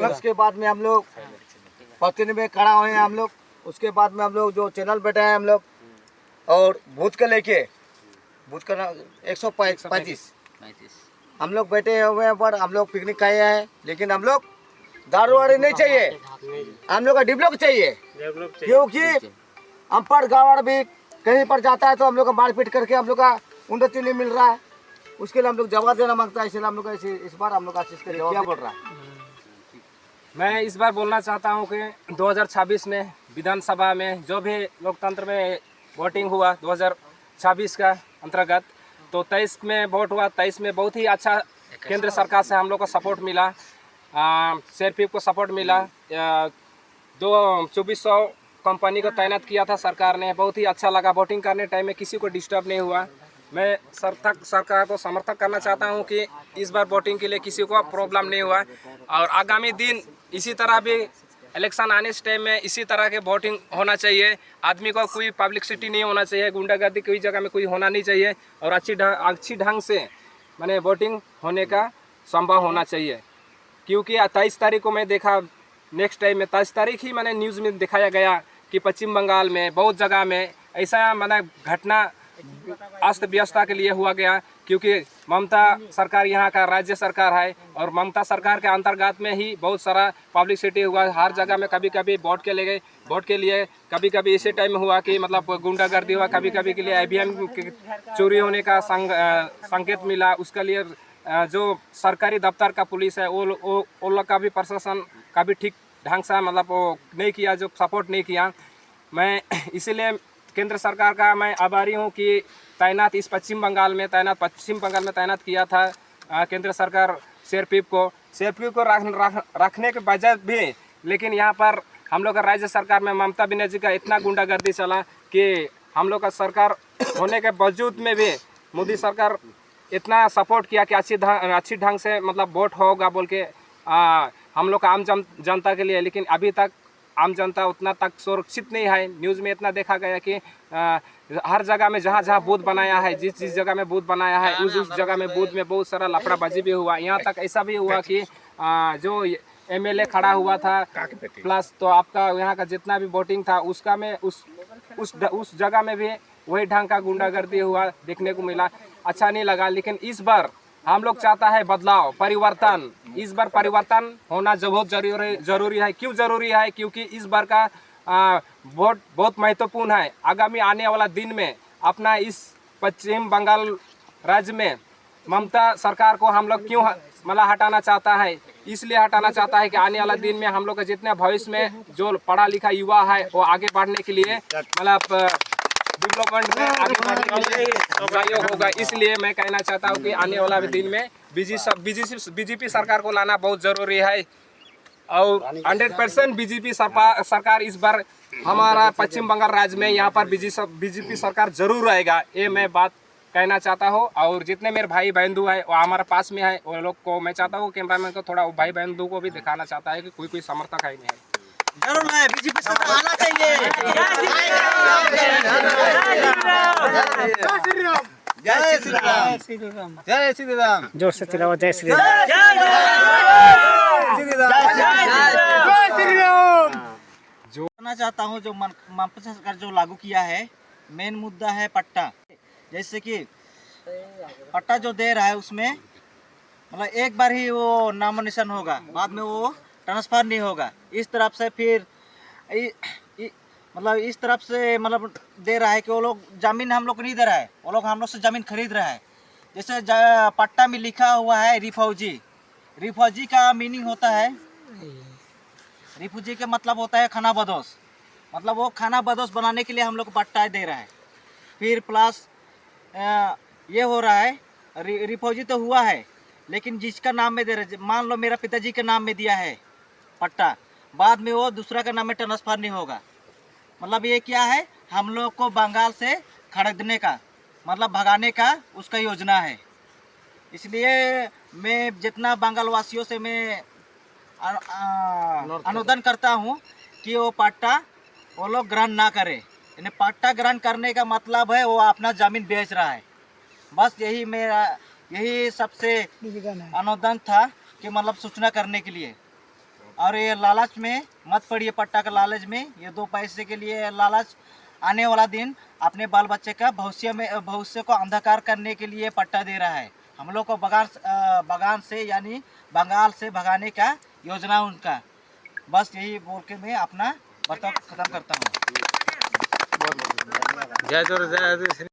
उसके बाद में हम लोग पत्नी में खड़ा हुए हैं हम लोग। उसके बाद में हम लोग जो चैनल बैठे हैं हम लोग, और बूथ के लेके बूथ का 135 हम लोग बैठे हुए हैं पर हम लोग पिकनिक खाए हैं। लेकिन हम लोग दारूवाड़ी नहीं चाहिए, हम लोग का डेवलप चाहिए, क्योंकि हम पर गाँव भी कहीं पर जाता है तो हम लोग का मारपीट करके हम लोग का उन्नति नहीं मिल रहा है। उसके लिए हम लोग जवाब देना मांगता है, इसलिए हम लोग इस बार हम लोग आशीष का जवाब क्या बोल रहा है। मैं इस बार बोलना चाहता हूं कि 2026 में विधानसभा में जो भी लोकतंत्र में वोटिंग हुआ 2026 का अंतर्गत, तो 23 में वोट हुआ। 23 में बहुत ही अच्छा केंद्र सरकार से हम लोग को सपोर्ट मिला, सीआरपीएफ को सपोर्ट मिला। 2400 कंपनी को तैनात किया था सरकार ने, बहुत ही अच्छा लगा। वोटिंग करने टाइम में किसी को डिस्टर्ब नहीं हुआ। मैं सरकार को समर्थन करना चाहता हूं कि इस बार वोटिंग के लिए किसी को प्रॉब्लम नहीं हुआ, और आगामी दिन इसी तरह भी इलेक्शन आने इस टाइम में इसी तरह के वोटिंग होना चाहिए। आदमी को कोई पब्लिसिटी नहीं होना चाहिए, गुंडागर्दी कोई जगह में कोई होना नहीं चाहिए, और अच्छी ढंग से मैंने वोटिंग होने का संभव होना चाहिए। क्योंकि 23 तारीख को मैं देखा, नेक्स्ट टाइम में 23 तारीख ही मैंने न्यूज़ में दिखाया गया कि पश्चिम बंगाल में बहुत जगह में ऐसा मैंने घटना अस्त व्यवस्था के लिए हुआ गया, क्योंकि ममता सरकार यहाँ का राज्य सरकार है, और ममता सरकार के अंतर्गत में ही बहुत सारा पब्लिसिटी हुआ हर जगह में। कभी कभी वोट के लिए कभी कभी इसी टाइम में हुआ कि मतलब गुंडागर्दी हुआ, कभी कभी के लिए ईवीएम चोरी होने का संकेत मिला। उसके लिए जो सरकारी दफ्तर का पुलिस है वो लोग का भी प्रशासन का भी ठीक ढंग से मतलब वो नहीं किया, जो सपोर्ट नहीं किया। मैं इसीलिए केंद्र सरकार का मैं आभारी हूँ कि इस पश्चिम बंगाल में तैनात किया था केंद्र सरकार सीआरपीएफ को रखने के बजाय भी। लेकिन यहाँ पर हम लोग का राज्य सरकार में ममता बनर्जी का इतना गुंडागर्दी चला कि हम लोग का सरकार होने के बावजूद में भी मोदी सरकार इतना सपोर्ट किया कि अच्छी ढंग से मतलब वोट होगा बोल के हम लोग का आम जनता के लिए। लेकिन अभी तक आम जनता उतना तक सुरक्षित नहीं है। न्यूज़ में इतना देखा गया कि हर जगह में जहाँ बूथ बनाया है, जिस जगह में बूथ बनाया है उस जगह में बूथ में बहुत सारा लफड़ाबाजी भी हुआ। यहाँ तक ऐसा भी हुआ कि जो एमएलए खड़ा हुआ था प्लस तो आपका यहाँ का जितना भी वोटिंग था उसका में उस जगह में भी वही ढंग का गुंडागर्दी हुआ देखने को मिला। अच्छा नहीं लगा। लेकिन इस बार हम लोग चाहता है बदलाव, परिवर्तन। इस बार परिवर्तन होना बहुत जरूरी है। क्यों जरूरी है? क्योंकि इस बार का वोट बहुत महत्वपूर्ण है। आगामी आने वाला दिन में अपना इस पश्चिम बंगाल राज्य में ममता सरकार को हम लोग क्यों मतलब हटाना चाहता है? इसलिए हटाना चाहता है कि आने वाला दिन में हम लोग का जितने भविष्य में जो पढ़ा लिखा युवा है वो आगे बढ़ने के लिए मतलब डेवलपमेंट में आगे बढ़ने के लिए सहयोग होगा। इसलिए मैं कहना चाहता हूँ कि आने वाला दिन में बीजेपी सरकार को लाना बहुत ज़रूरी है, और 100% बीजेपी सरकार इस बार हमारा पश्चिम बंगाल राज्य में यहाँ पर बीजेपी सरकार जरूर आएगा। ये मैं बात कहना चाहता हूँ। और जितने मेरे भाई बंधु है वो हमारे पास में है, वो लोग को मैं चाहता हूँ कैमरामैन को थोड़ा भाई बंधु को भी दिखाना चाहता है कि कोई समर्थक है नहीं है। जरूर है, बीजेपी सरकार आना चाहिए। जय श्री राम, जय श्री राम, जोर से चिल्लाओ जय श्री राम। जो कहना चाहता हूँ, जो ममता सरकार जो लागू किया है, मेन मुद्दा है पट्टा। जैसे कि पट्टा जो दे रहा है उसमें मतलब एक बार ही वो नामोनिशन होगा, बाद में वो ट्रांसफर नहीं होगा। इस तरफ से फिर मतलब इस तरफ से मतलब दे रहा है कि वो लोग ज़मीन हम लोग को नहीं दे रहा है, वो लोग हम लोग से ज़मीन खरीद रहा है। जैसे पट्टा में लिखा हुआ है रिफौजी का मीनिंग होता है, रिफौजी का मतलब होता है खाना बदोश। मतलब वो खाना बदोश बनाने के लिए हम लोग को पट्टा दे रहा है। फिर प्लस ये हो रहा है, रिफौजी तो हुआ है लेकिन जिसका नाम में दे रहे, मान लो मेरा पिताजी के नाम में दिया है पट्टा, बाद में वो दूसरा का नाम में ट्रांसफर नहीं होगा। मतलब ये क्या है, हम लोग को बंगाल से खरीदने का मतलब भगाने का उसका योजना है। इसलिए मैं जितना बंगाल वासियों से मैं अनुदान करता हूँ कि वो पट्टा वो लोग ग्रहण ना करें। यानी पट्टा ग्रहण करने का मतलब है वो अपना ज़मीन बेच रहा है। बस यही मेरा यही सबसे अनुदान था कि मतलब सूचना करने के लिए। और ये लालच में मत पड़िए, पट्टा का लालच में, ये 2 पैसे के लिए लालच। आने वाला दिन अपने बाल बच्चे का भविष्य को अंधकार करने के लिए पट्टा दे रहा है। हम लोग को बगान से यानी बंगाल से भगाने का योजना उनका। बस यही बोल के मैं अपना बर्ताव खत्म करता हूँ। जय जोर जय